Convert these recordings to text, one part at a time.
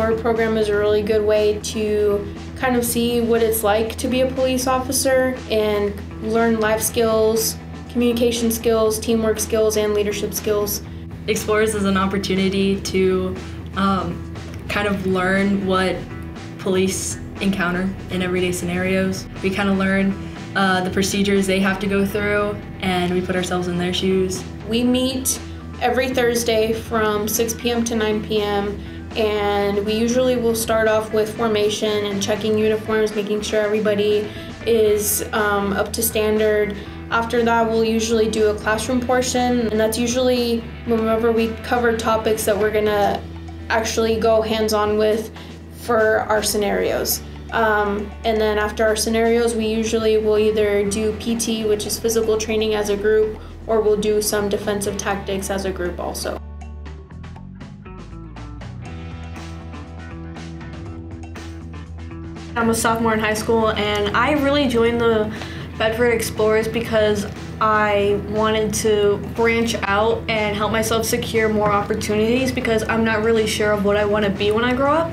Explorer program is a really good way to kind of see what it's like to be a police officer and learn life skills, communication skills, teamwork skills, and leadership skills. Explorers is an opportunity to kind of learn what police encounter in everyday scenarios. We kind of learn the procedures they have to go through, and we put ourselves in their shoes. We meet every Thursday from 6 p.m. to 9 p.m. and we usually will start off with formation and checking uniforms, making sure everybody is up to standard. After that, we'll usually do a classroom portion, and that's usually whenever we cover topics that we're gonna actually go hands-on with for our scenarios. And then after our scenarios, we usually will either do PT, which is physical training as a group, or we'll do some defensive tactics as a group also. I'm a sophomore in high school, and I really joined the Bedford Explorers because I wanted to branch out and help myself secure more opportunities because I'm not really sure of what I want to be when I grow up.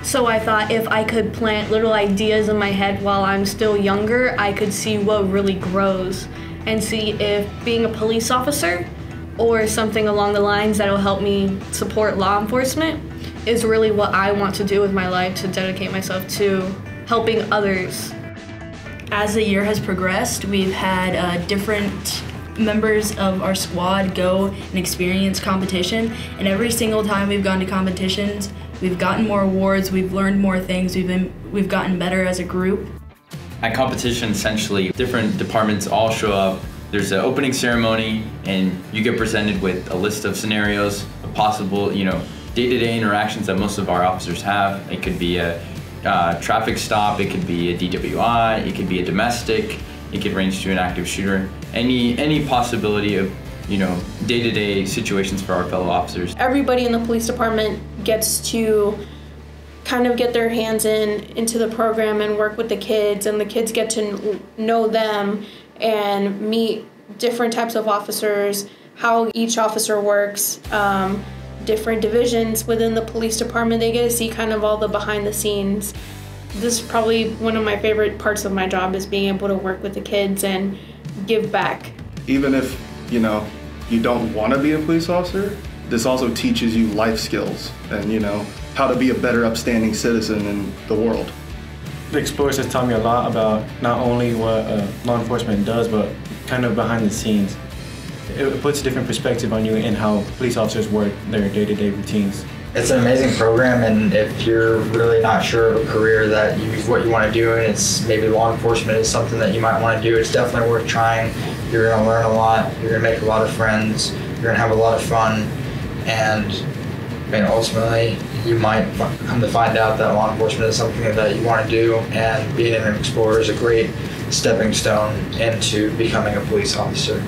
So I thought if I could plant little ideas in my head while I'm still younger, I could see what really grows and see if being a police officer or something along the lines that'll help me support law enforcement is really what I want to do with my life, to dedicate myself to helping others. As the year has progressed, we've had different members of our squad go and experience competition, and every single time we've gone to competitions, we've gotten more awards, we've learned more things, we've gotten better as a group. At competition, essentially, different departments all show up. There's an opening ceremony, and you get presented with a list of scenarios, of possible, day-to-day interactions that most of our officers have. It could be a traffic stop, it could be a DWI, it could be a domestic, it could range to an active shooter. Any possibility of, day-to-day situations for our fellow officers. Everybody in the police department gets to kind of get their hands into the program and work with the kids, and the kids get to know them and meet different types of officers, how each officer works, different divisions within the police department. They get to see kind of all the behind the scenes. This is probably one of my favorite parts of my job, is being able to work with the kids and give back. Even if, you don't want to be a police officer, this also teaches you life skills and, how to be a better upstanding citizen in the world. The Explorers has taught me a lot about not only what law enforcement does, but kind of behind the scenes. It puts a different perspective on you and how police officers work their day-to-day routines. It's an amazing program, and if you're really not sure of a career that what you want to do, and it's maybe law enforcement is something that you might want to do, it's definitely worth trying. You're going to learn a lot, you're going to make a lot of friends, you're going to have a lot of fun, and ultimately you might come to find out that law enforcement is something that you want to do, and being an explorer is a great stepping stone into becoming a police officer.